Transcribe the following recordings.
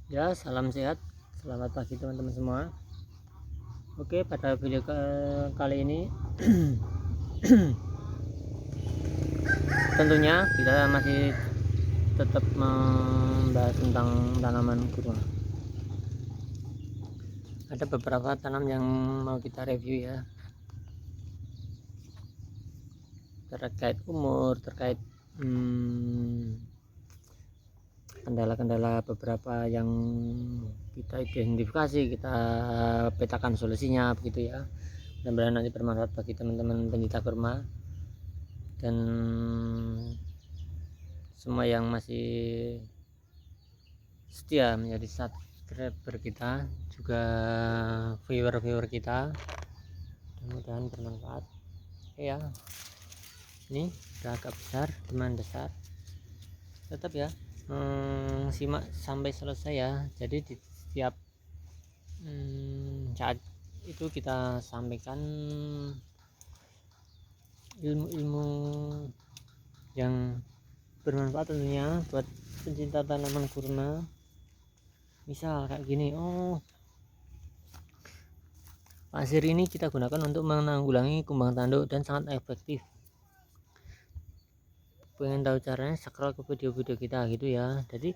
Ya, salam sehat. Selamat pagi teman-teman semua. Oke, pada video kali ini tentunya kita masih tetap membahas tentang tanaman kurma. Ada beberapa tanam yang mau kita review ya, terkait umur, terkait kendala-kendala beberapa yang kita identifikasi, kita petakan solusinya begitu ya. Mudah-mudahan nanti bermanfaat bagi teman-teman pencinta kurma dan semua yang masih setia menjadi subscriber kita, juga viewer kita. Mudah-mudahan bermanfaat. Oke ya, ini udah agak besar, lumayan besar. Tetap ya, simak sampai selesai ya. Jadi di setiap saat itu kita sampaikan ilmu-ilmu yang bermanfaat tentunya buat pencinta tanaman kurma. Misal kayak gini, pasir ini kita gunakan untuk menanggulangi kumbang tanduk dan sangat efektif. Pengen tahu caranya, scroll ke video-video kita gitu ya. Jadi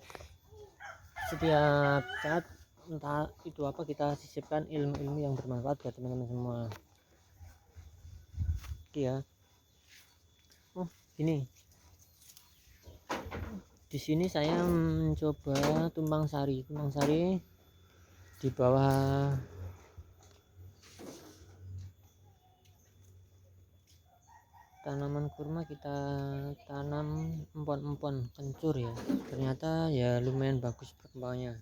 setiap saat entah itu apa, kita sisipkan ilmu-ilmu yang bermanfaat buat teman-teman semua. Oke ya. Ini di sini saya mencoba tumpang sari di bawah tanaman kurma. Kita tanam empon-empon kencur ya, ternyata ya lumayan bagus perkembangannya.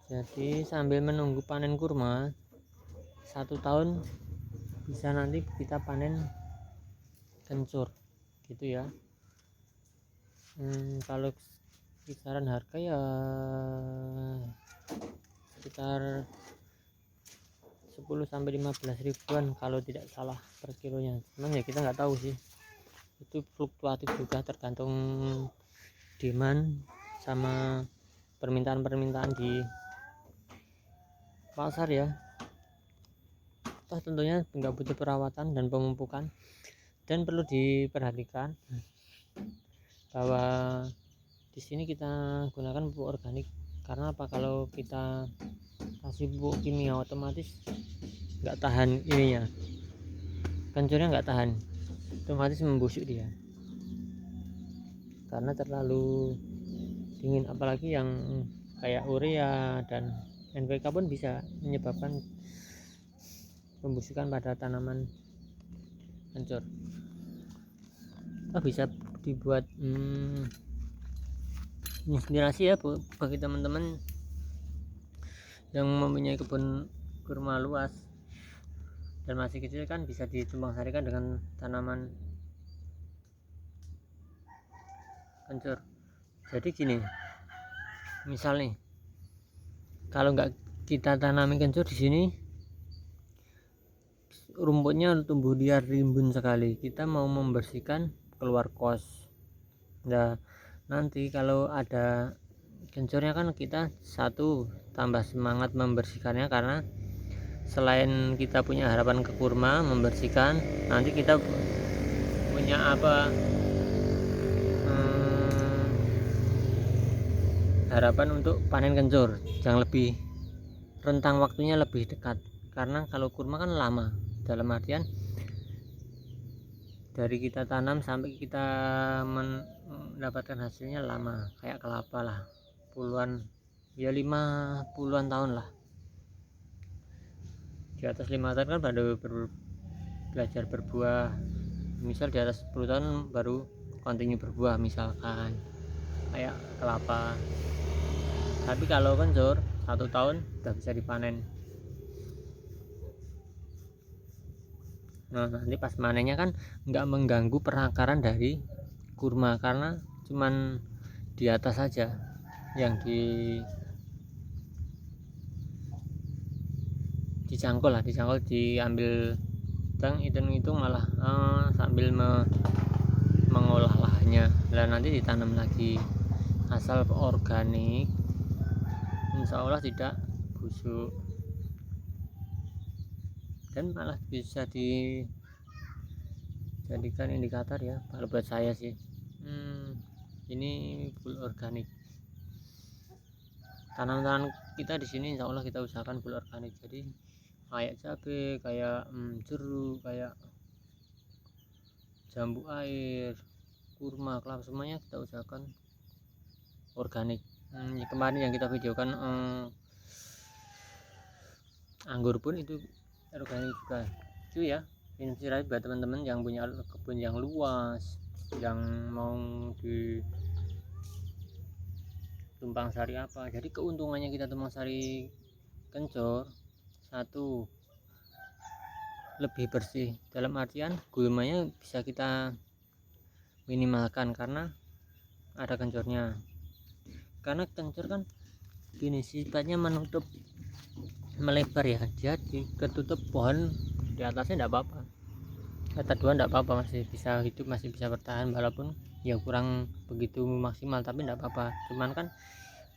Jadi sambil menunggu panen kurma 1 tahun, bisa nanti kita panen kencur gitu ya. Kalau kisaran harga ya sekitar 10-15 ribuan kalau tidak salah per kilonya. Cuman ya kita nggak tahu sih, itu fluktuatif juga, tergantung demand sama permintaan di pasar ya. Tentunya nggak butuh perawatan dan pemupukan, dan perlu diperhatikan bahwa di sini kita gunakan pupuk organik. Karena apa? Kalau kita kasih pupuk kimia, otomatis nggak tahan ininya, kencurnya nggak tahan, otomatis membusuk dia karena terlalu dingin. Apalagi yang kayak urea dan NPK pun bisa menyebabkan pembusukan pada tanaman kencur. Bisa dibuat inspirasi ya bagi teman-teman yang mempunyai kebun kurma luas dan masih kecil, kan bisa ditumpang sarikan dengan tanaman kencur. Jadi gini, misal nih, kalau nggak kita tanami kencur di sini, rumputnya tumbuh liar, rimbun sekali. Kita mau membersihkan keluar kos. Nah, nanti kalau ada kencurnya kan kita satu tambah semangat membersihkannya, karena selain kita punya harapan ke kurma membersihkan, nanti kita punya harapan untuk panen kencur yang lebih rentang waktunya, lebih dekat. Karena kalau kurma kan lama, dalam artian dari kita tanam sampai kita mendapatkan hasilnya lama, kayak kelapa lah, puluhan ya 50-an tahun lah, di atas 5 tahun kan baru belajar berbuah. Misal di atas 10 tahun baru continue berbuah, misalkan kayak kelapa. Tapi kalau kencur 1 tahun udah bisa dipanen. Nah, nanti pas panennya kan nggak mengganggu perakaran dari kurma, karena cuman di atas saja yang dicangkul, diambil hitung malah sambil mengolah lahannya, dan nanti ditanam lagi. asal organik, insya Allah tidak busuk dan malah bisa dijadikan indikator ya kalau buat saya sih. Ini full organik. Tanaman kita di sini insya Allah kita usahakan full organik, jadi kayak cabai, kayak jeruk, kayak jambu air, kurma, kelapa, semuanya kita usahakan organik. Kemarin yang kita videokan anggur pun itu organik juga. Itu ya inspirasi buat teman-teman yang punya kebun yang luas, yang mau di tumpang sari apa. Jadi keuntungannya kita tumpang sari kencur, satu, lebih bersih, dalam artian gulmanya bisa kita minimalkan karena ada kencurnya. Karena kencur kan gini sifatnya menutup, melebar ya, dia ketutup pohon di atasnya enggak apa-apa, kata dua enggak apa-apa, masih bisa hidup, masih bisa bertahan walaupun ya kurang begitu maksimal, tapi enggak apa-apa. Cuman kan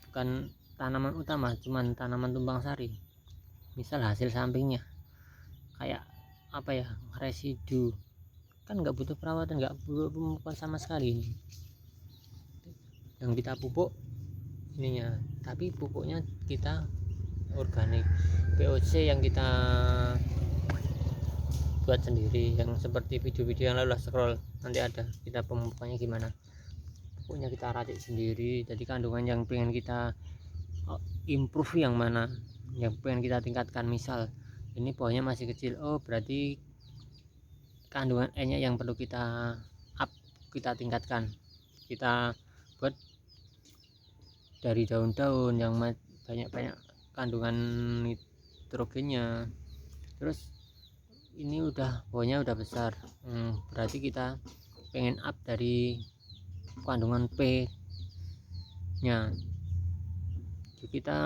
bukan tanaman utama, cuman tanaman tumpang sari, misal hasil sampingnya kayak apa ya, residu, kan nggak butuh perawatan, nggak butuh pemupukan sama sekali. Yang kita pupuk ininya, tapi pupuknya kita organik, POC yang kita buat sendiri, yang seperti video-video yang lalu lah, scroll nanti ada kita pemupukannya gimana, pupuknya kita racik sendiri. Jadi kandungan yang pengen kita improve yang mana, yang pengen kita tingkatkan, misal ini pohonnya masih kecil, oh berarti kandungan E nya yang perlu kita up, kita tingkatkan, kita buat dari daun-daun yang banyak-banyak kandungan nitrogennya. Terus ini udah pohonnya udah besar, berarti kita pengen up dari kandungan P nya, kita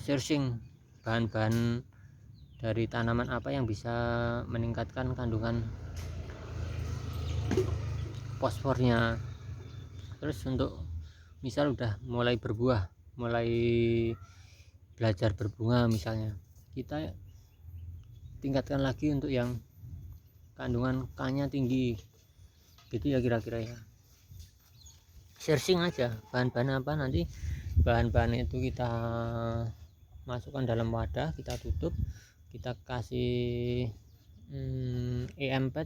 searching bahan-bahan dari tanaman apa yang bisa meningkatkan kandungan fosfornya. Terus untuk misal udah mulai berbuah, mulai belajar berbunga misalnya, kita tingkatkan lagi untuk yang kandungan K nya tinggi gitu ya, kira-kira ya. Searching aja bahan-bahan apa, nanti bahan-bahan itu kita masukkan dalam wadah, kita tutup, kita kasih EM4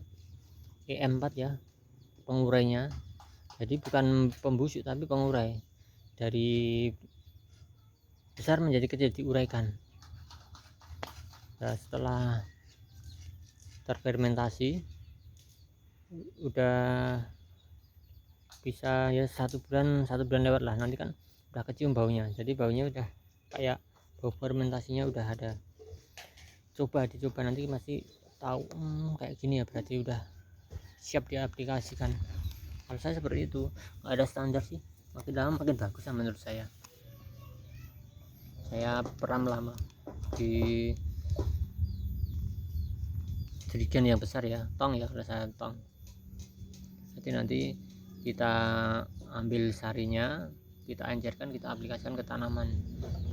ya pengurainya. Jadi bukan pembusuk tapi pengurai, dari besar menjadi kecil diuraikan. Nah, setelah terfermentasi udah bisa ya 1 bulan lewat lah, nanti kan udah kecium baunya, jadi baunya udah kayak bau fermentasinya udah ada. Dicoba nanti masih tahu kayak gini ya, berarti udah siap diaplikasikan. Kalau saya seperti itu, nggak ada standar sih, makin lama makin bagus lah menurut saya. Saya peram lama di jerigen yang besar ya, tong ya, kalau saya tong. Jadi nanti kita ambil sarinya, kita encerkan, kita aplikasikan ke tanaman,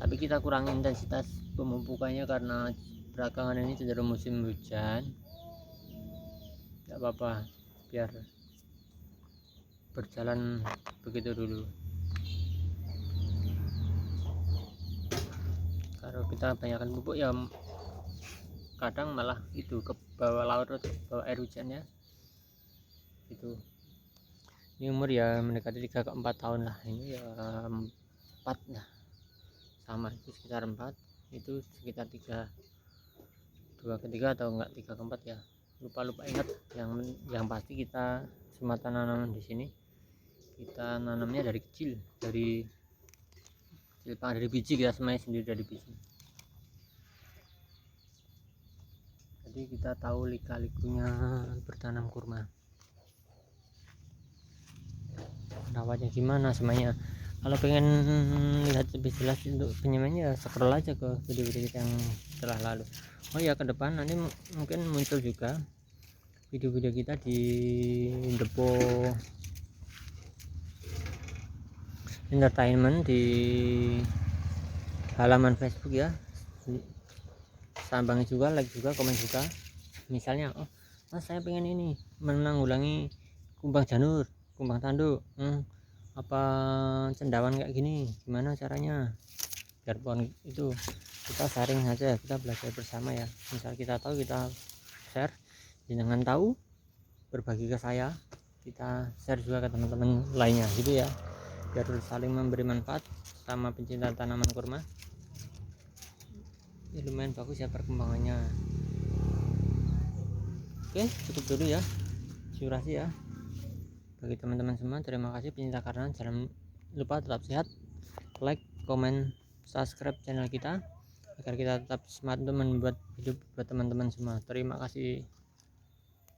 tapi kita kurangi intensitas pemupukannya karena belakangan ini cenderung musim hujan. Tidak apa-apa, biar berjalan begitu dulu. Kalau kita banyakkan pupuk ya kadang malah itu ke bawah laut atau bawah air hujannya itu. Ini umur ya mendekati 3 ke 4 tahun lah, ini ya 4 lah, sama itu sekitar 4, itu sekitar 2 ke 3 atau enggak 3 ke 4 ya, lupa ingat. Yang pasti kita semua tanaman di sini kita nanamnya dari kecil, dari biji, kita semuanya sendiri dari biji. Jadi kita tahu lika-likunya bertanam kurma, rawatnya gimana semuanya. Kalau pengen lihat lebih jelas untuk penyemainya, scroll aja ke video-video yang telah lalu. Oh ya, ke depan nanti mungkin muncul juga video-video kita di depo entertainment di halaman Facebook ya, sambangi juga, like juga, komen juga. Misalnya oh mas saya pengen ini menanggulangi kumbang janur, kumbang tanduk, apa cendawan kayak gini, gimana caranya biar pohon itu. Kita sharing saja, kita belajar bersama ya. Misal kita tahu, kita share, jangan tahu berbagi ke saya, kita share juga ke teman-teman lainnya gitu ya, biar saling memberi manfaat. Sama pencinta tanaman kurma ya, lumayan bagus ya perkembangannya. Oke, cukup dulu ya, surasi ya bagi teman-teman semua. Terima kasih pencinta karena, jangan lupa tetap sehat, like, komen, subscribe channel kita agar kita tetap semangat untuk membuat hidup buat teman-teman semua. Terima kasih.